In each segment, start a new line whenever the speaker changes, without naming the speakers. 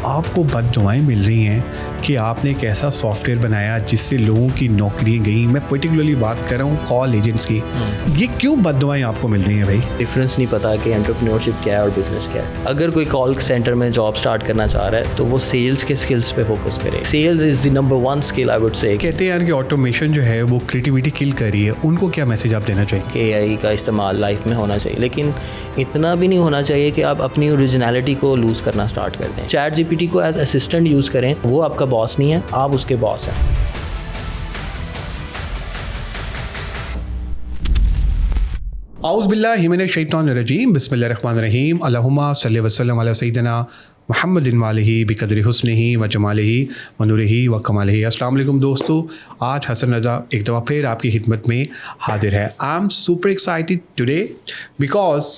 आपको बददुआएं मिल रही हैं कि आपने एक ऐसा सॉफ्टवेयर बनाया जिससे लोगों की नौकरियां गई। मैं पर्टिकुलरली बात कर रहा हूँ कॉल एजेंट्स की। ये क्यों बददुआएं आपको मिल रही हैं भाई?
डिफरेंस नहीं पता कि एंटरप्रेन्योरशिप क्या है और बिजनेस क्या है। अगर कोई कॉल सेंटर में जॉब स्टार्ट करना चाह रहा है तो वो सेल्स के स्किल्स पे फोकस करे। Sales is the number 1 skill I would say.
कहते हैं यार कि ऑटोमेशन जो है वो क्रिएटिविटी किल कर रही है, उनको क्या मैसेज आप देना चाहिए?
AI का इस्तेमाल लाइफ में होना चाहिए, लेकिन इतना भी नहीं होना चाहिए कि आप अपनी ओरिजिनलिटी को लूज़ करना स्टार्ट कर दें। चैट GPT को एज असिस्टेंट यूज़ करें, वो आपका बॉस नहीं है, आप उसके बॉस हैं।
औज़ु बिल्लाहि मिनश शैतानिर रजीम, बिस्मिल्लाहिर्रहमानिर्रहीम, अल्लाहुम्मा सल्लि व सल्लिम अला सय्यिदिना मुहम्मदिन वालिही बिक़द्रि हुस्निही व जमालिही व नूरिही व कमालिही। अस्सलाम वालेकुम दोस्तों, आज हसन रज़ा एक दफ़ा फिर आपकी खिदमत में हाजिर है। I am super excited today because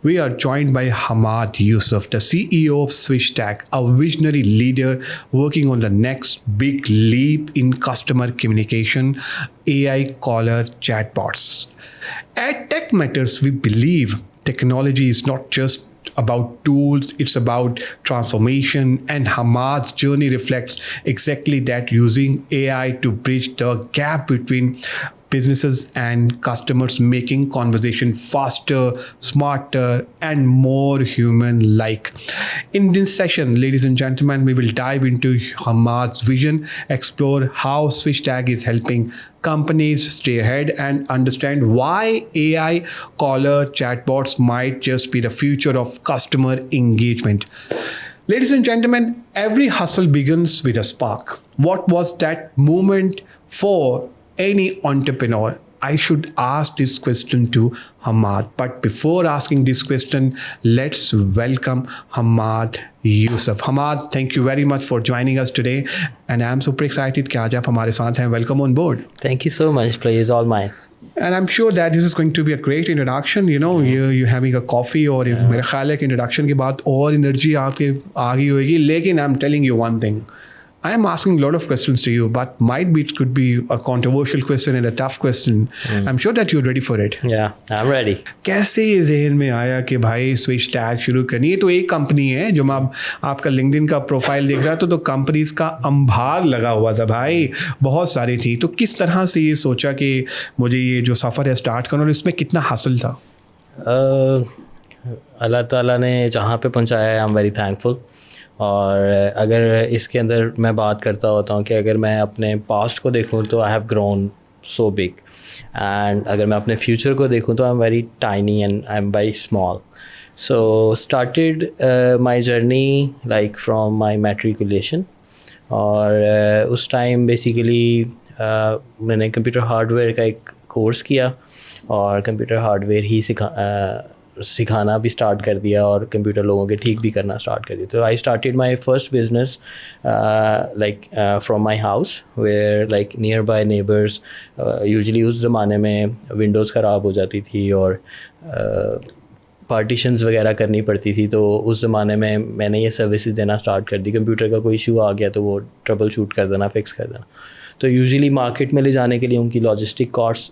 we are joined by Hamad Yusuf, the CEO of SwitchTag, a visionary leader working on the next big leap in customer communication, AI caller chatbots. At Tech Matters, we believe technology is not just about tools, it's about transformation, and Hamad's journey reflects exactly that, using AI to bridge the gap between businesses and customers, making conversation faster, smarter, and more human-like. In this session, ladies and gentlemen, we will dive into Hamad's vision, explore how SwitchTag is helping companies stay ahead, and understand why AI caller chatbots might just be the future of customer engagement. Ladies and gentlemen, every hustle begins with a spark. What was that moment for any entrepreneur? I should ask this question to Hamad. But before asking this question, let's welcome Hamad Yusuf. Hamad, thank you very much for joining us today. And I'm super excited कि आज आप हमारे साथ हैं. Welcome on board.
Thank you so much, pleasure is all mine.
And I'm sure that this is going to be a great introduction. You know, you're having a coffee और मेरा ख्याल है कि introduction के बाद और energy आपके आ गई होगी. लेकिन I'm telling you one thing. I am asking a lot of questions to you, but might be it could be a controversial question and a tough question. I'm sure that you're ready for it.
Yeah, I'm ready.
कैसे ज़हन में आया कि भाई switch tag शुरू करनी है? तो एक कंपनी है जो मैं आपका लिंक्डइन का प्रोफाइल देख रहा था तो कंपनीज का अंबार लगा हुआ था भाई, बहुत सारी थी। तो किस तरह से ये सोचा कि मुझे ये जो सफ़र है स्टार्ट करना, और इसमें कितना हासिल था?
अल्लाह ताला ने जहाँ पे पहुँचाया है, आई एम वेरी थैंकफुल। और अगर इसके अंदर मैं बात करता होता हूँ कि अगर मैं अपने पास्ट को देखूँ तो I have grown so big, and अगर मैं अपने फ्यूचर को देखूँ तो I am very tiny and I am very small. So started my journey like from my matriculation, और उस टाइम बेसिकली मैंने कंप्यूटर हार्डवेयर का एक कोर्स किया और कंप्यूटर हार्डवेयर ही सिखाना भी स्टार्ट कर दिया और कंप्यूटर लोगों के ठीक भी करना स्टार्ट कर दिया। तो I started my first business like from my house, where like nearby neighbours, usually उस ज़माने में विंडोज़ ख़राब हो जाती थी और पार्टीशंस वगैरह करनी पड़ती थी। तो उस ज़माने में मैंने ये सर्विसेज देना स्टार्ट कर दी। कंप्यूटर का कोई इशू आ गया तो वो ट्रबल शूट कर देना, फिक्स कर देना। तो यूजुअली मार्केट में ले जाने के लिए उनकी लॉजिस्टिक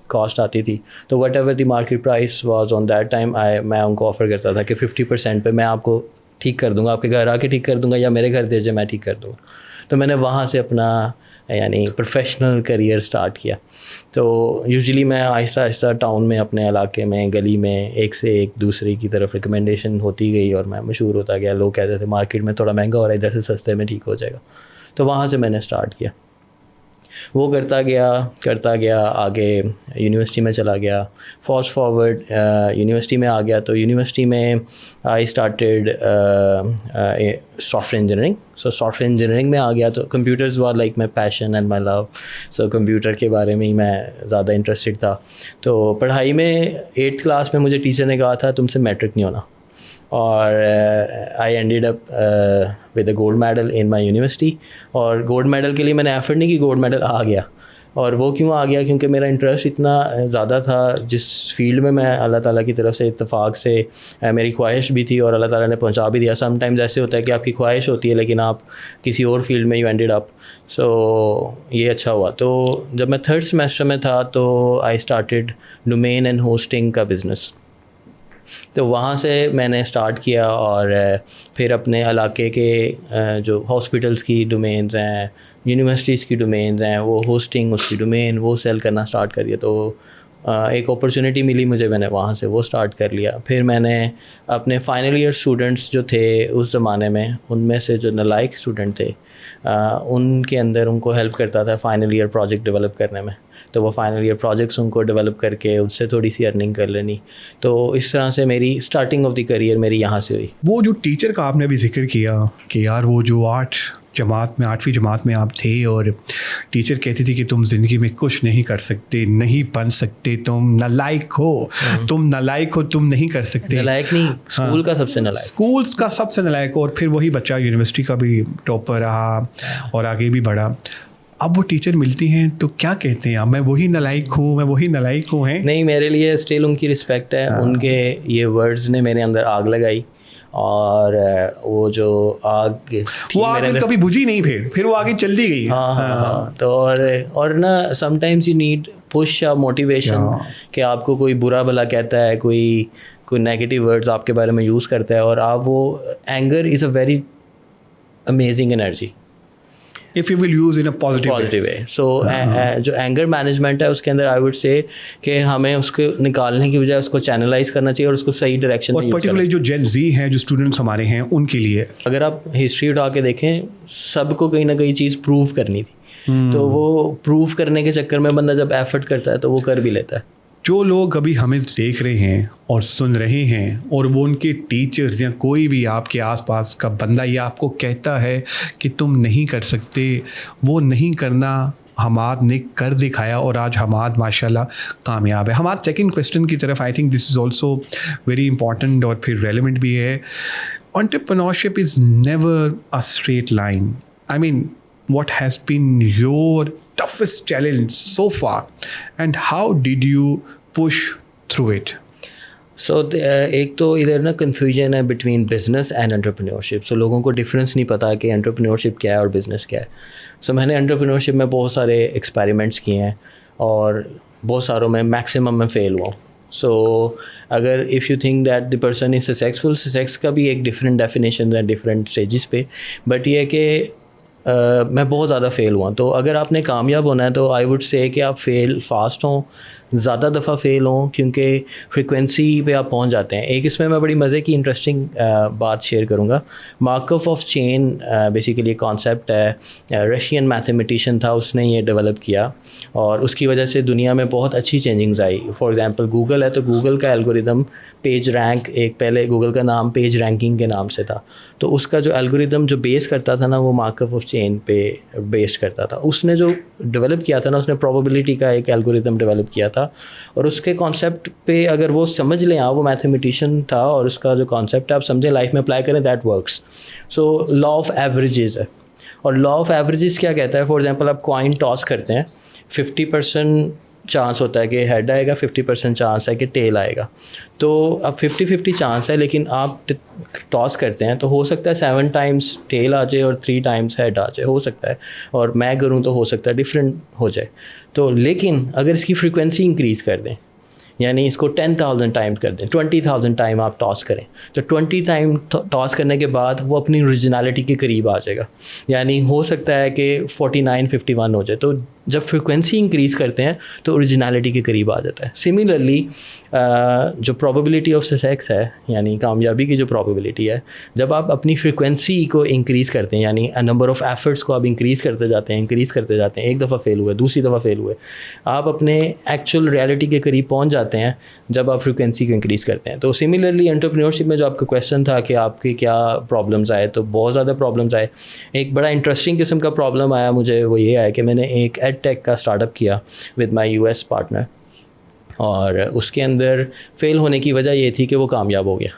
कॉस्ट आती थी। तो what ever the market price was on that time, मैं उनको ऑफ़र करता था कि 50% पे मैं आपको ठीक कर दूंगा, आपके घर आके ठीक कर दूंगा या मेरे घर दे जाए, मैं ठीक कर दूंगा। तो मैंने वहाँ से अपना यानी प्रोफेशनल करियर स्टार्ट किया। तो यूजुअली मैं आहिस्ता आहिस्ता टाउन में, अपने इलाके में, गली में एक से एक दूसरे की तरफ रिकमेंडेशन होती गई और मैं मशहूर होता गया। लोग कहते थे मार्केट में थोड़ा महंगा हो रहा है, इधर से सस्ते में ठीक हो जाएगा। तो वहाँ से मैंने स्टार्ट किया, वो करता गया आगे यूनिवर्सिटी में चला गया। फास्ट फॉरवर्ड यूनिवर्सिटी में आ गया तो यूनिवर्सिटी में I started software engineering. So software engineering में आ गया तो computers were like my passion and my love. So computer के बारे में ही मैं ज़्यादा इंटरेस्टेड था। तो पढ़ाई में 8th क्लास में मुझे टीचर ने कहा था तुमसे मैट्रिक नहीं होना, और I ended up with a gold medal in my university. और गोल्ड मेडल के लिए मैंने एफर्ट नहीं की, गोल्ड मेडल आ गया। और वो क्यों आ गया? क्योंकि मेरा इंटरेस्ट इतना ज़्यादा था जिस फील्ड में मैं, अल्लाह ताला की तरफ से इत्तेफाक से मेरी ख्वाहिश भी थी और अल्लाह ताला ने पहुंचा भी दिया। समटाइम्स ऐसे होता है कि आपकी ख्वाहिश होती है लेकिन आप किसी और फील्ड में यू एंडेड अप। सो ये अच्छा हुआ। तो जब मैं 3rd सेमेस्टर में था तो I started domain and hosting का बिज़नेस। तो वहाँ से मैंने स्टार्ट किया और फिर अपने इलाके के जो हॉस्पिटल्स की डोमेन्स हैं, यूनिवर्सिटीज़ की डोमेन्स हैं, वो होस्टिंग उसकी डोमेन वो सेल करना स्टार्ट कर दिया। तो एक अपॉर्चुनिटी मिली मुझे, मैंने वहाँ से वो स्टार्ट कर लिया। फिर मैंने अपने फाइनल ईयर स्टूडेंट्स जो थे उस ज़माने में, उनमें से जो नालायक स्टूडेंट थे उनके अंदर उनको हेल्प करता था फाइनल ईयर प्रोजेक्ट डेवलप करने में। तो वो फाइनल ईयर प्रोजेक्ट्स उनको डेवलप करके उनसे थोड़ी सी अर्निंग कर लेनी। तो इस तरह से मेरी स्टार्टिंग ऑफ द करियर मेरी यहाँ से हुई।
वो जो टीचर का आपने अभी जिक्र किया कि यार वो जो 8वीं जमात में आप थे और टीचर कहती थी कि तुम ज़िंदगी में कुछ नहीं कर सकते, नहीं बन सकते, तुम नालायक हो, तुम नहीं कर सकते।
नालायक नहीं, स्कूल का सबसे नालायक,
स्कूल्स का सबसे नालायक। और फिर वही बच्चा यूनिवर्सिटी का भी टॉपर रहा और आगे भी बढ़ा। अब वो टीचर मिलती हैं तो क्या कहते हैं, मैं वही नालायक हूँ हैं?
नहीं, मेरे लिए स्टिल उनकी रिस्पेक्ट है। उनके ये वर्ड्स ने मेरे अंदर आग लगाई और वो जो आग थी
वो आग कभी बुझी नहीं, फिर वो आगे चलती गई।
हाँ। तो और ना समटाइम्स यू नीड पुश या मोटिवेशन कि आपको कोई बुरा भला कहता है, कोई नेगेटिव वर्ड्स आपके बारे में यूज़ करता है, और आप वो anger is a very amazing energy
if you will use in a positive
way. So जो एंगर मैनेजमेंट है उसके अंदर आई वुड से कि हमें उसको निकालने की बजाय उसको चैनलाइज करना चाहिए और उसको सही डायरेक्शन में यूज़ करना चाहिए।
पर्टिकुलरली जो जेन जी हैं, जो स्टूडेंट्स हमारे हैं, उनके लिए अगर
आप हिस्ट्री उठा के देखें, सबको कहीं ना कहीं चीज़ प्रूव करनी थी। तो वो प्रूव करने के चक्कर में बंदा जब एफर्ट करता है तो वो कर भी लेता है।
जो लोग अभी हमें देख रहे हैं और सुन रहे हैं और वो उनके टीचर्स या कोई भी आपके आसपास का बंदा ये आपको कहता है कि तुम नहीं कर सकते, वो नहीं करना हमाद ने कर दिखाया और आज हमाद माशाल्लाह कामयाब है। हमाद सेकंड क्वेश्चन की तरफ, I think this is also very important और फिर रेलिवेंट भी है। Entrepreneurship is never a straight line. I mean, what has been your toughest challenge so far and how did you push through it?
So एक तो इधर ना confusion है between business and entrepreneurship. सो लोगों को डिफरेंस नहीं पता कि एंटरप्रेन्योरशिप क्या है और बिज़नेस क्या है। सो मैंने एंटरप्रेन्योरशिप में बहुत सारे एक्सपेरिमेंट्स किए हैं और बहुत सारों में मैक्सिमम में फ़ेल हुआ हूँ। सो अगर if you think that the person is successful, success का भी एक डिफरेंट डेफिनेशन है डिफरेंट स्टेजेस पे, बट ये कि मैं बहुत ज़्यादा फ़ेल हुआ। तो अगर आपने कामयाब होना है तो आई वुड से कि आप फेल फास्ट हों, ज़्यादा दफ़ा फेल हों, क्योंकि फ्रीक्वेंसी पे आप पहुंच जाते हैं। एक इसमें मैं बड़ी मज़े की इंटरेस्टिंग बात शेयर करूंगा। मार्कव ऑफ चेन बेसिकली कॉन्सेप्ट है, रशियन मैथमेटिशियन था, उसने ये डेवलप किया और उसकी वजह से दुनिया में बहुत अच्छी changings I. For example Google है तो गूगल का एल्गोरिदम पेज रैंक, एक पहले गूगल का नाम पेज रैंकिंग के नाम से था, तो उसका जो एल्गोरिदम जो बेस करता था ना, वो मार्कव ऑफ चेन पे बेस्ड करता था। उसने जो डेवलप किया था ना, उसने प्रोबेबिलिटी का एक एल्गोरिदम डेवलप किया था और उसके कॉन्सेप्ट पे अगर वो समझ लें, वो मैथमेटिशियन था और उसका जो कॉन्सेप्ट है आप समझें, लाइफ में अप्लाई करें, that works. So law of averages है, और लॉ ऑफ एवरेजेस क्या कहता है? फॉर एग्जांपल आप कॉइन टॉस करते हैं, 50% चांस होता है कि हेड आएगा, 50% चांस है कि टेल आएगा। तो अब 50-50 चांस है, लेकिन आप टॉस करते हैं तो हो सकता है 7 टाइम्स टेल आ जाए और 3 टाइम्स हेड आ जाए, हो सकता है, और मैं करूँ तो हो सकता है डिफरेंट हो जाए। तो लेकिन अगर इसकी फ्रीक्वेंसी इंक्रीज़ कर दें, यानी इसको 10,000 टाइम कर दें, 20,000 टाइम आप टॉस करें, तो 20 टाइम टॉस करने के बाद वो अपनी ओरिजिनलिटी के करीब आ जाएगा। यानी हो सकता है कि 49-51 हो जाए। तो जब फ्रीक्वेंसी इंक्रीज़ करते हैं तो ओरिजिनलिटी के करीब आ जाता है। सिमिलरली जो प्रोबेबिलिटी ऑफ सक्सेस है, यानी कामयाबी की जो प्रोबेबिलिटी है, जब आप अपनी फ्रीक्वेंसी को इंक्रीज़ करते हैं, यानी नंबर ऑफ़ एफर्ट्स को आप इंक्रीज़ करते जाते हैं, एक दफ़ा फेल हुए, दूसरी दफ़ा फेल हुए, आप अपने एक्चुअल रियलिटी के करीब पहुंच जाते हैं जब आप फ्रीक्वेंसी को इंक्रीज़ करते हैं। तो सिमिलरली एंटरप्रेन्योरशिप में जो आपका क्वेश्चन था कि आपके क्या प्रॉब्लम्स आए, तो बहुत ज़्यादा प्रॉब्लम्स आए। एक बड़ा इंटरेस्टिंग किस्म का प्रॉब्लम आया मुझे, वो ये आया कि मैंने एक एडटेक का स्टार्टअप किया विद माय यूएस पार्टनर, और उसके अंदर फेल होने की वजह ये थी कि वो कामयाब हो गया,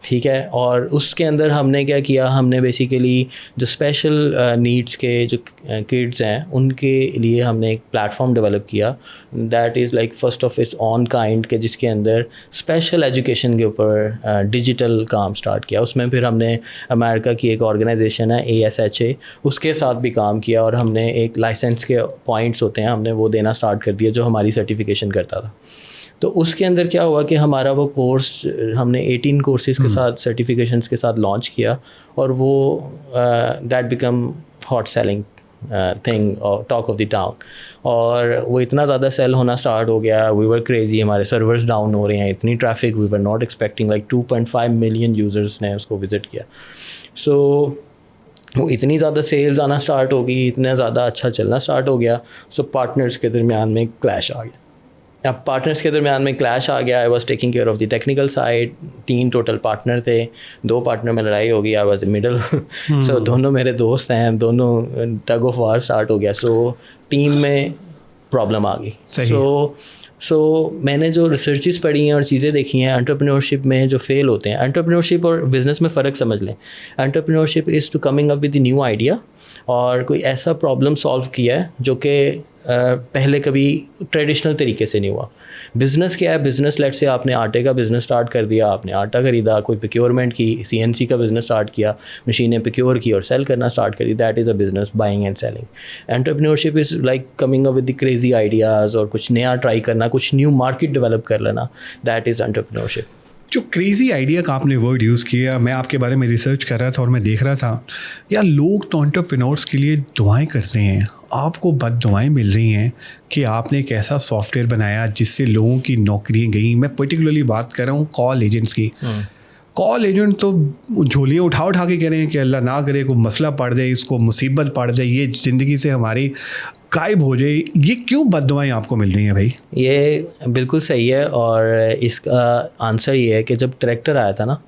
ठीक है। और उसके अंदर हमने क्या किया, हमने बेसिकली जो स्पेशल नीड्स के जो किड्स हैं उनके लिए हमने एक प्लेटफॉर्म डेवलप किया, that is like first of its on kind के, जिसके अंदर स्पेशल एजुकेशन के ऊपर डिजिटल काम स्टार्ट किया। उसमें फिर हमने अमेरिका की एक ऑर्गेनाइजेशन है ASHA, उसके साथ भी काम किया और हमने एक लाइसेंस के पॉइंट्स होते हैं, हमने वो देना स्टार्ट कर दिया जो हमारी सर्टिफिकेशन करता था। तो उसके अंदर क्या हुआ कि हमारा वो कोर्स हमने 18 कोर्सेज़ के साथ सर्टिफिकेशंस के साथ लॉन्च किया, और वो that become hot selling thing और टॉक ऑफ द टाउन, और वो इतना ज़्यादा सेल होना स्टार्ट हो गया, वी वर क्रेजी, हमारे सर्वर्स डाउन हो रहे हैं, इतनी traffic, we were not expecting, like 2.5 million users ने उसको विज़िट किया। सो वो इतनी ज़्यादा सेल्स आना स्टार्ट हो गई, इतना ज़्यादा अच्छा चलना स्टार्ट हो गया, सो पार्टनर्स के दरमियान में क्लैश आ गया। अब पार्टनर्स के दरमियान में क्लैश आ गया, I was taking care of the technical side, 3 total partner थे, 2 पार्टनर में लड़ाई हो गई, आई वॉज द मिडल, सो दोनों मेरे दोस्त हैं, दोनों टग ऑफ वार स्टार्ट हो गया, सो टीम में प्रॉब्लम आ गई। सो मैंने जो रिसर्चेस पढ़ी हैं और चीज़ें देखी हैं एंटरप्रेन्योरशिप में, जो फेल होते हैं, एंटरप्रेन्योरशिप और बिज़नेस में फ़र्क समझ लें। Entrepreneurship is to coming up with the new idea, और कोई ऐसा प्रॉब्लम सॉल्व किया है जो कि पहले कभी ट्रेडिशनल तरीके से नहीं हुआ। बिज़नेस क्या है? बिज़नेस, लेट से आपने आटे का बिज़नेस स्टार्ट कर दिया, आपने आटा खरीदा, कोई प्रोक्योरमेंट की, CNC का बिज़नेस स्टार्ट किया, मशीनें प्रोक्योर की और सेल करना स्टार्ट करी, that is a business, buying and selling. Entrepreneurship is like coming up with the crazy ideas और कुछ नया ट्राई करना, कुछ न्यू मार्केट डेवलप कर लेना, दैट इज़ एंटरप्रेन्योरशिप।
जो क्रेजी आइडिया का आपने वर्ड यूज़ किया, मैं आपके बारे में रिसर्च कर रहा था और मैं देख रहा था यार, लोग तो एंटरप्रेन्योर्स के लिए दुआएं करते हैं, आपको बद दुआएं मिल रही हैं कि आपने एक ऐसा सॉफ्टवेयर बनाया जिससे लोगों की नौकरियां गई। मैं पर्टिकुलरली बात कर रहा हूँ कॉल एजेंट्स की। कॉल एजेंट तो झोलियाँ उठा उठा के कह रहे हैं कि अल्लाह ना करे कोई मसला पड़ जाए, इसको मुसीबत पड़ जाए, ये ज़िंदगी से हमारी गायब हो जाए। ये क्यों बददुआएं आपको मिल रही हैं भाई?
ये बिल्कुल सही है, और इसका आंसर ये है कि जब ट्रैक्टर आया था ना,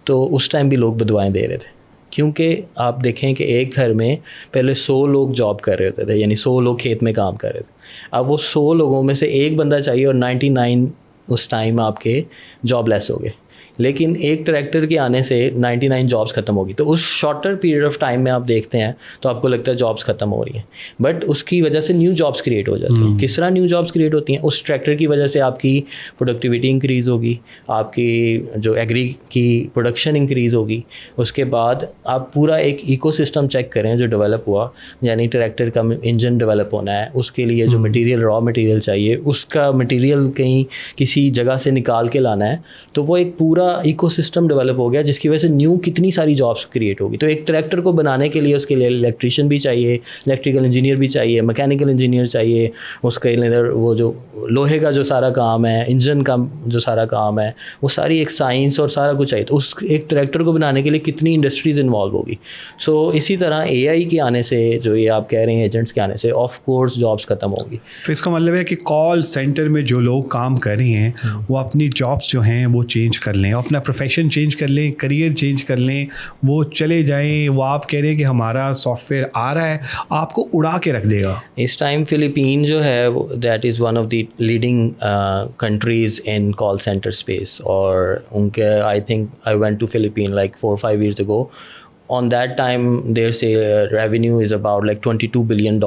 तो उस टाइम भी लोग बददुआएं दे रहे थे, क्योंकि आप देखें कि एक घर में पहले 100 लोग जॉब कर रहे होते थे, यानी 100 लोग खेत में काम कर रहे थे। अब वो 100 लोगों में से एक बंदा चाहिए और 99 उस टाइम आपके जॉबलेस हो गए। लेकिन एक ट्रैक्टर के आने से 99 जॉब्स ख़त्म होगी। तो उस शॉर्टर पीरियड ऑफ टाइम में आप देखते हैं तो आपको लगता है जॉब्स ख़त्म हो रही हैं, बट उसकी वजह से न्यू जॉब्स क्रिएट हो जाती हैं। किस तरह न्यू जॉब्स क्रिएट होती हैं? उस ट्रैक्टर की वजह से आपकी प्रोडक्टिविटी इंक्रीज़ होगी, आपकी जो एग्री की प्रोडक्शन इंक्रीज़ होगी। उसके बाद आप पूरा एक इकोसिस्टम चेक करें जो डेवलप हुआ, यानी ट्रैक्टर का इंजन डेवलप होना है, उसके लिए जो मटेरियल, रॉ मटेरियल चाहिए, उसका मटेरियल कहीं किसी जगह से निकाल के लाना है, तो वो एक पूरा इकोसिस्टम डेवलप हो गया जिसकी वजह से न्यू कितनी सारी जॉब्स क्रिएट होगी। तो एक ट्रैक्टर को बनाने के लिए उसके लिए इलेक्ट्रिशियन भी चाहिए, इलेक्ट्रिकल इंजीनियर भी चाहिए, मैकेनिकल इंजीनियर चाहिए, उसके अंदर वो जो लोहे का जो सारा काम है, इंजन का जो सारा काम है, वो सारी एक साइंस और सारा कुछ चाहिए। तो उस एक ट्रैक्टर को बनाने के लिए कितनी इंडस्ट्रीज इन्वॉल्व होगी। सो इसी तरह AI के आने से, जो ये आप कह रहे हैं एजेंट्स के आने से, ऑफ कोर्स जॉब्स ख़त्म होगी।
तो इसका मतलब है कि कॉल सेंटर में जो लोग काम कर रहे हैं वो अपनी जॉब्स जो हैं वो चेंज कर लें, अपना प्रोफेशन चेंज कर लें, करियर चेंज कर लें, वो चले जाएं। वो आप कह रहे हैं कि हमारा सॉफ्टवेयर आ रहा है, आपको उड़ा के रख देगा।
इस टाइम फ़िलिपीन जो है that is one of the leading countries in call centre space, और उनके I think I went to Philippine like 4-5 years ago. On that time their say revenue is about like $22 billion.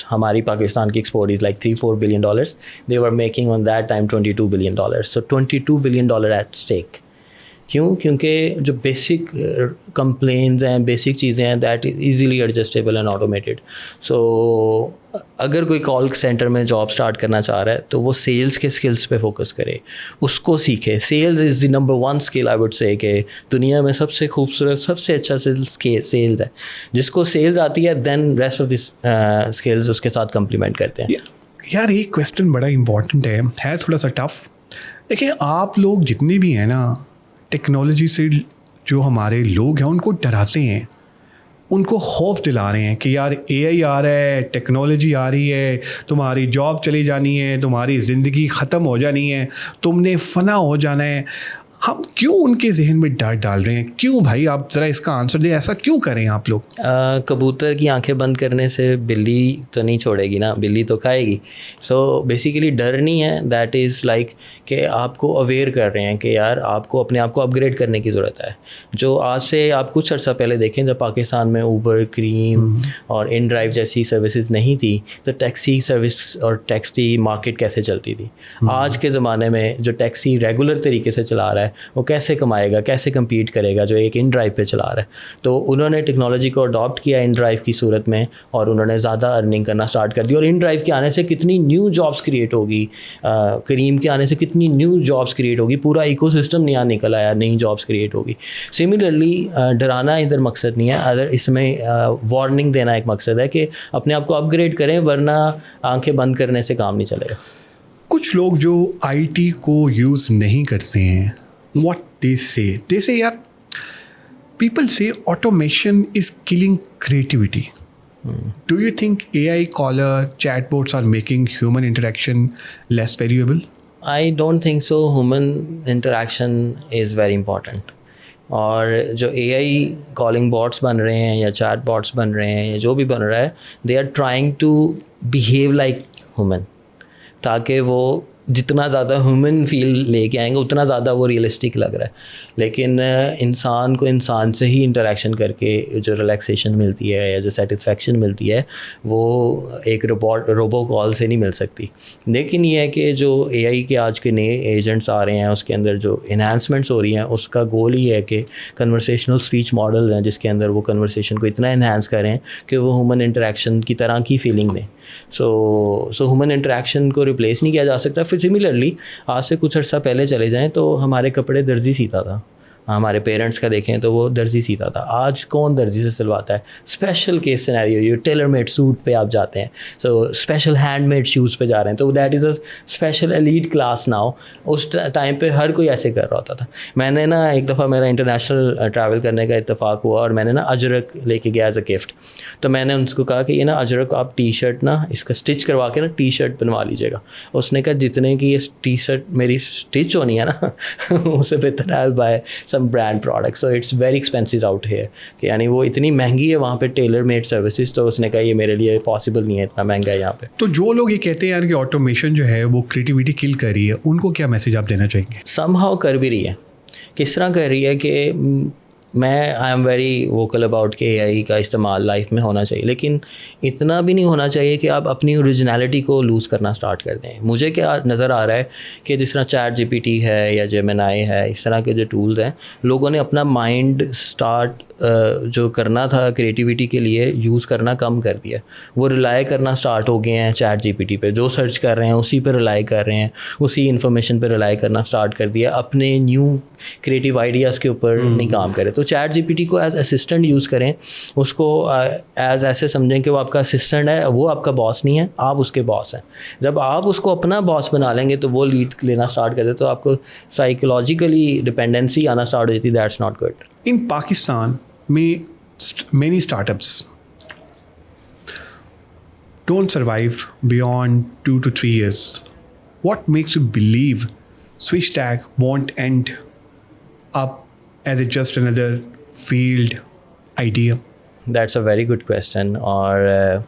हमारी पाकिस्तान की export is like $3-4 billion. They were making on that time $22 billion. So $22 billion at stake. क्यों? क्योंकि जो basic complaints हैं, basic चीज़ें हैं, that is easily adjustable and automated. So अगर कोई कॉल सेंटर में जॉब स्टार्ट करना चाह रहा है तो वो सेल्स के स्किल्स पे फोकस करे, उसको सीखे। Sales is the number 1 skill I would say, कि दुनिया में सबसे खूबसूरत, सबसे अच्छा सेल्स है। जिसको सेल्स आती है then rest of this skills उसके साथ कम्प्लीमेंट करते हैं।
यार एक क्वेश्चन बड़ा इंपॉर्टेंट है थोड़ा सा टफ। देखिए, आप लोग जितने भी हैं ना, टेक्नोलॉजी से जो हमारे लोग हैं उनको डराते हैं, उनको खौफ दिला रहे हैं कि यार AI आ रहा है, टेक्नोलॉजी आ रही है, तुम्हारी जॉब चली जानी है, तुम्हारी ज़िंदगी ख़त्म हो जानी है, तुमने फना हो जाना है। हम क्यों उनके जहन में डर डाल रहे हैं? क्यों भाई, आप ज़रा इसका आंसर दें। ऐसा क्यों करें आप लोग?
कबूतर की आंखें बंद करने से बिल्ली तो नहीं छोड़ेगी ना, बिल्ली तो खाएगी। सो बेसिकली डर नहीं है, दैट इज़ लाइक कि आपको अवेयर कर रहे हैं कि यार आपको अपने आप को अपग्रेड करने की ज़रूरत है। जो आज से आप कुछ अर्सा पहले देखें, जब पाकिस्तान में ऊबर, क्रीम और इन ड्राइव जैसी सर्विसेज नहीं थी, तो टैक्सी सर्विस और टैक्सी मार्केट कैसे चलती थी। आज के ज़माने में जो टैक्सी रेगुलर तरीके से चला रहा है है वो कैसे कमाएगा, कैसे कम्पीट करेगा जो एक इन ड्राइव पे चला रहा है। तो उन्होंने टेक्नोलॉजी को अडॉप्ट किया इन ड्राइव की सूरत में और उन्होंने ज़्यादा अर्निंग करना स्टार्ट कर दी। और इन ड्राइव के आने से कितनी न्यू जॉब्स क्रिएट होगी, करीम के आने से कितनी न्यू जॉब्स क्रिएट होगी, पूरा इकोसिस्टम नया निकल आया, नई जॉब्स क्रिएट होगी। सिमिलरली डराना इधर मकसद नहीं है, अगर इसमें वार्निंग देना एक मकसद है कि अपने आप को अपग्रेड करें, वरना आंखें बंद करने से काम नहीं चलेगा।
कुछ लोग जो आईटी को यूज़ नहीं करते हैं, व्हाट दे से यार, पीपल say automation is killing creativity. Do you think AI caller chatbots are making human interaction less valuable?
I don't think so. Human interaction is very important. और जो AI कॉलिंग बॉट्स बन रहे हैं या chat bots बन रहे हैं या जो भी बन रहा है, they are trying to behave like human, ताकि वो जितना ज़्यादा ह्यूमन फील लेके आएंगे उतना ज़्यादा वो रियलिस्टिक लग रहा है। लेकिन इंसान को इंसान से ही इंटरेक्शन करके जो रिलैक्सेशन मिलती है या जो सेटिस्फेक्शन मिलती है वो एक रोबो कॉल से नहीं मिल सकती। लेकिन ये है कि जो AI के आज के नए एजेंट्स आ रहे हैं उसके अंदर जो इन्हांसमेंट्स हो रही हैं, उसका गोल ही है कि कन्वर्सेशनल स्पीच मॉडल हैं जिसके अंदर वो कन्वर्सेशन को इतना इन्हांस करें कि वो ह्यूमन इंटरेक्शन की तरह की फीलिंग दें। सो ह्यूमन इंटरेक्शन को रिप्लेस नहीं किया जा सकता। फिर सिमिलरली आज से कुछ अर्सा पहले चले जाएं तो हमारे कपड़े दर्जी सीता था, हमारे पेरेंट्स का देखें तो वो दर्जी सीता था। आज कौन दर्जी से सिलवाता है? स्पेशल केस सिनेरियो, ये टेलर मेड सूट पे आप जाते हैं, सो स्पेशल हैंडमेड शूज़ पे जा रहे हैं, तो that is a special elite class now. उस टाइम पे हर कोई ऐसे कर रहा होता था। मैंने ना एक दफ़ा मेरा इंटरनेशनल ट्रैवल करने का इत्तेफाक हुआ और मैंने ना अजरक लेके गया एज अ गिफ्ट। तो मैंने उनको कहा कि ये ना अजरक आप टी शर्ट ना इसका स्टिच करवा के ना टी शर्ट बनवा लीजिएगा। उसने कहा जितने की ये टी शर्ट मेरी स्टिच होनी है ना उससे बेहतर I will buy some brand product, so it's very expensive out here. कि यानी वो इतनी महंगी है वहाँ पे टेलर मेड सर्विसेज, तो उसने कहा ये मेरे लिए पॉसिबल नहीं है, इतना महंगा है यहाँ पे।
तो जो लोग ये कहते हैं यार कि ऑटोमेशन जो है वो क्रिएटिविटी किल कर रही है, उनको क्या मैसेज आप देना चाहेंगे?
समहाउ कर भी रही है। किस तरह कर रही है कि मैं I am very vocal about कि AI का इस्तेमाल लाइफ में होना चाहिए, लेकिन इतना भी नहीं होना चाहिए कि आप अपनी ओरिजिनलिटी को लूज़ करना स्टार्ट कर दें। मुझे क्या नज़र आ रहा है कि जिस तरह चैट GPT है या जेमिनाई है, इस तरह के जो टूल्स हैं, लोगों ने अपना माइंड स्टार्ट जो करना था क्रिएटिविटी के लिए यूज़ करना कम कर दिया। वो रिलाई करना स्टार्ट हो गए हैं चैट GPT पे, जो सर्च कर रहे हैं उसी पे रिलाई कर रहे हैं, उसी इन्फॉर्मेशन पे रिलाई करना स्टार्ट कर दिया, अपने न्यू क्रिएटिव आइडियाज़ के ऊपर नहीं काम करें। तो चैट GPT को एज असिस्टेंट यूज़ करें, उसको एज ऐसे समझें कि वो आपका असिस्टेंट है, वो आपका बॉस नहीं है, आप उसके बॉस हैं। जब आप उसको अपना बॉस बना लेंगे तो वो लीड लेना स्टार्ट कर दे, तो आपको साइकोलॉजिकली डिपेंडेंसी आना स्टार्ट हो जाती है। That's not good.
In Pakistan में many startups don't survive beyond 2 to 3 years. What makes you believe Swishtag won't end up as just another failed idea?
That's a very good question. और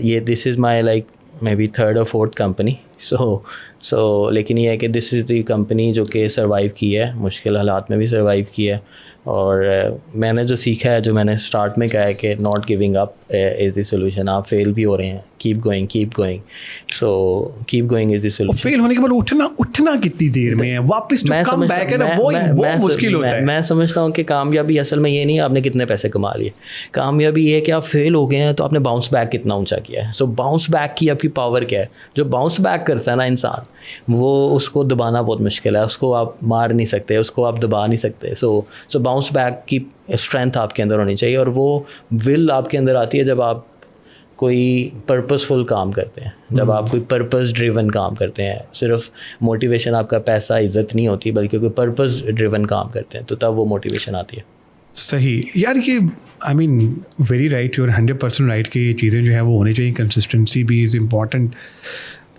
ये this is my like maybe third or fourth company. So लेकिन ये है कि this is the company जो कि survive की है, मुश्किल हालात में भी सर्वाइव की है। और मैंने जो सीखा है, जो मैंने स्टार्ट में कहा है कि not giving up is the solution. आप फेल भी हो रहे हैं, keep going, so keep going is the solution.
Fail होने के बाद उठना कितनी देर में है, वापस जो कम बैक है ना वो मुश्किल होता है।
मैं समझता हूँ कि कामयाबी असल में ये नहीं है आपने कितने पैसे कमा लिए, कामयाबी ये है कि आप फेल हो गए हैं तो आपने बाउंस बैक कितना ऊंचा किया है। सो बाउंस बैक की आपकी पावर क्या है? जो बाउंस बैक करता है ना इंसान, वो उसको दबाना बहुत मुश्किल है, उसको आप मार नहीं सकते, उसको आप दबा नहीं सकते। सो बाउंस बैक की स्ट्रेंथ आपके अंदर होनी चाहिए, और वो विल आपके अंदर आती है जब आप कोई पर्पसफुल काम करते हैं, जब आप कोई पर्पस ड्रिवन काम करते हैं। सिर्फ मोटिवेशन आपका पैसा इज़्ज़त नहीं होती, बल्कि कोई पर्पस ड्रिवन काम करते हैं, तो तब वो मोटिवेशन आती है।
सही यार, ये I mean very right, you're 100% right कि ये चीज़ें जो है वो होनी चाहिए। कंसिस्टेंसी भी इज़ इम्पॉर्टेंट।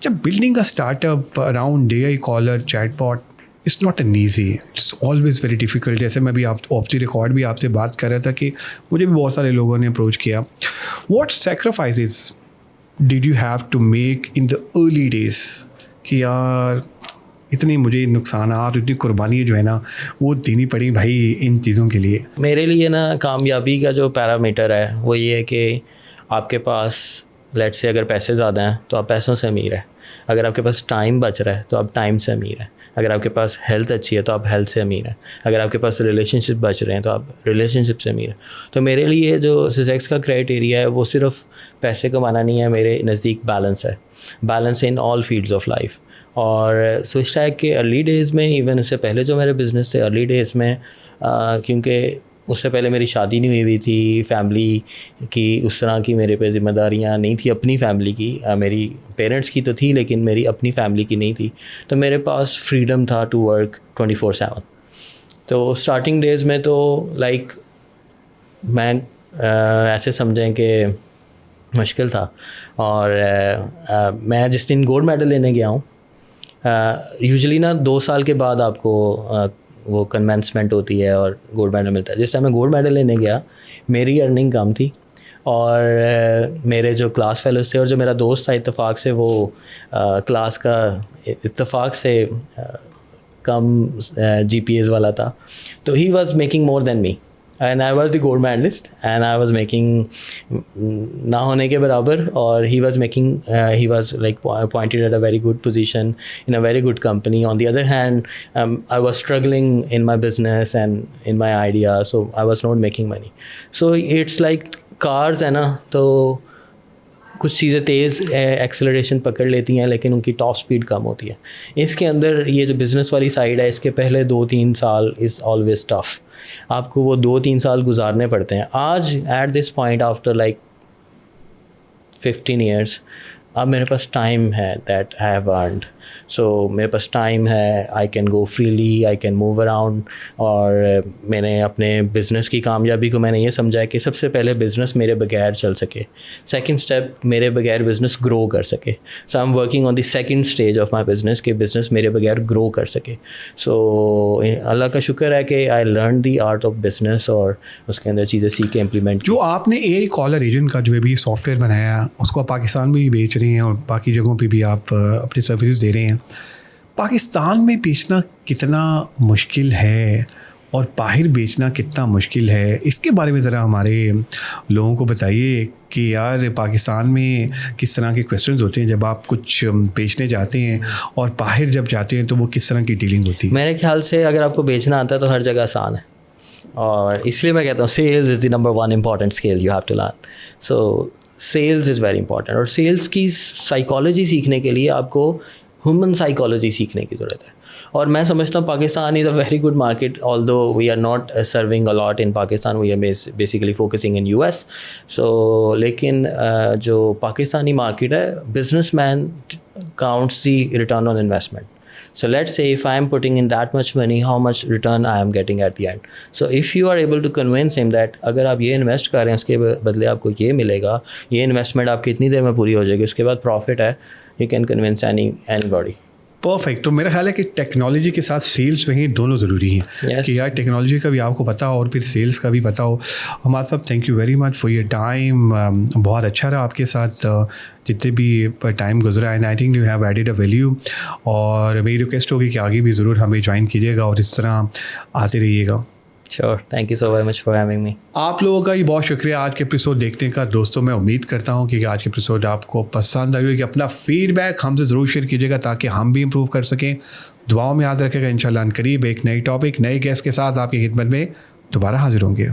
जब बिल्डिंग का startup around AI caller chatbot, it's not an easy, it's always very difficult. जैसे मैं भी आप ऑफ द रिकॉर्ड भी आपसे बात कर रहा था कि मुझे भी बहुत सारे लोगों ने अप्रोच किया। What sacrifices did you have to make in the early days कि यार इतनी मुझे नुकसानात, इतनी कुर्बानी जो है ना वो देनी पड़ी भाई इन चीज़ों के लिए?
मेरे लिए ना कामयाबी का जो पैरामीटर है वो ये है कि आपके पास लेट्स से अगर पैसे ज़्यादा हैं तो आप पैसों से अमीर है, अगर आपके पास टाइम बच रहा है तो आप टाइम से अमीर है। अगर आपके पास हेल्थ अच्छी है तो आप हेल्थ से अमीर हैं, अगर आपके पास रिलेशनशिप बच रहे हैं तो आप रिलेशनशिप से अमीर हैं। तो मेरे लिए जो सिजेक्स का क्राइटेरिया है वो सिर्फ पैसे कमाना नहीं है, मेरे नज़दीक बैलेंस है, balance in all fields of life. और स्विच टैग के अर्ली डेज़ में, इवन उससे पहले जो मेरे बिज़नेस थे अर्ली डेज़ में, क्योंकि उससे पहले मेरी शादी नहीं हुई थी, फैमिली की उस तरह की मेरे पे ज़िम्मेदारियाँ नहीं थी, अपनी फैमिली की, मेरी पेरेंट्स की तो थी लेकिन मेरी अपनी फैमिली की नहीं थी, तो मेरे पास फ्रीडम था टू वर्क 24/7। तो स्टार्टिंग डेज़ में तो लाइक मैं ऐसे समझें कि मुश्किल था। और मैं जिस दिन गोल्ड मेडल लेने गया हूँ, यूजुअली ना 2 साल के बाद आपको वो कन्वेंसमेंट होती है और गोल्ड मेडल मिलता है। जिस टाइम मैं गोल्ड मेडल लेने गया, मेरी अर्निंग कम थी और मेरे जो क्लास फेलोज थे और जो मेरा दोस्त था इत्तेफाक से, वो क्लास का इत्तेफाक से कम GPAs वाला था, तो he was making more than me and I was the gold medallist and I was making ना होने के बराबर, और he was like appointed at a very good position in a very good company. On the other hand I was struggling in my business and in my idea, so I was not making money. So it's like cars है ना, तो कुछ चीज़ें तेज़ acceleration पकड़ लेती हैं लेकिन उनकी टॉप स्पीड कम होती है। इसके अंदर ये जो बिज़नेस वाली साइड है, इसके पहले 2-3 साल इज़ ऑलवेज टफ़, आपको वो 2-3 साल गुजारने पड़ते हैं। आज at this point after like 15 years, अब मेरे पास टाइम है दैट आई हैव अर्नड, सो मेरे पास टाइम है, I can go freely, I can move around. और मैंने अपने बिज़नेस की कामयाबी को मैंने ये समझा है कि सबसे पहले बिज़नेस मेरे बगैर चल सके, सेकंड स्टेप मेरे बगैर बिज़नेस ग्रो कर सके। So I am working on the second stage of my business कि बिज़नेस मेरे बगैर ग्रो कर सके। सो अल्लाह का शुक्र है कि I learn the art of business और उसके अंदर चीज़ें सीख के इम्प्लीमेंट।
जो आपने AI कॉलर एजेंट का जो भी सॉफ्टवेयर बनाया, उसको आप पाकिस्तान में भी बेच रहे हैं और बाकी जगहों पे भी आप अपनी सर्विसेज दे रहे हैं। पाकिस्तान में बेचना कितना मुश्किल है और बाहर बेचना कितना मुश्किल है, इसके बारे में ज़रा हमारे लोगों को बताइए कि यार पाकिस्तान में किस तरह के क्वेश्चंस होते हैं जब आप कुछ बेचने जाते हैं, और बाहर जब जाते हैं तो वो किस तरह की डीलिंग होती है।
मेरे ख्याल से अगर आपको बेचना आता है तो हर जगह आसान है, और इसलिए मैं कहता हूँ sales is the number 1 important skill you have to learn. So sales is very important, और सेल्स की साइकोलॉजी सीखने के लिए आपको ह्यूमन साइकोलॉजी सीखने की ज़रूरत है। और मैं समझता हूँ Pakistan is a very good market, although we are not serving a lot in Pakistan, we are basically focusing in US। So लेकिन जो पाकिस्तानी मार्केट है, businessman counts the return on investment. So let's say if I am putting in that much money, how much return I am getting at the end. So if you are able to convince him that अगर आप ये invest कर रहे हैं उसके बदले आपको ये मिलेगा, ये इन्वेस्टमेंट आपकी इतनी देर में पूरी हो जाएगी, उसके बाद प्रॉफिट है, you can convince anybody.
Perfect. तो मेरा ख्याल है कि टेक्नोलॉजी के साथ सेल्स में ही दोनों ज़रूरी हैं।
Yes.
कि यार टेक्नोलॉजी का भी आपको पता हो और फिर सेल्स का भी पता हो। हमारे साहब thank you very much for your time, बहुत अच्छा रहा आपके साथ जितने भी टाइम गुजरा, and I think you have added a value. और मेरी रिक्वेस्ट होगी कि आगे भी ज़रूर हमें ज्वाइन कीजिएगा और इस तरह आते रहिएगा।
Sure, thank you so very much for having me.
आप लोगों का ही बहुत शुक्रिया आज के एपिसोड देखने का। दोस्तों मैं उम्मीद करता हूँ कि आज के एपिसोड आपको पसंद आई होगी। अपना फीडबैक हमसे ज़रूर शेयर कीजिएगा ताकि हम भी इम्प्रूव कर सकें। दुआओं में याद रखेगा। इंशाल्लाह करीब एक नई टॉपिक, नए गेस्ट के साथ आपकी खिदमत में दोबारा हाजिर होंगे।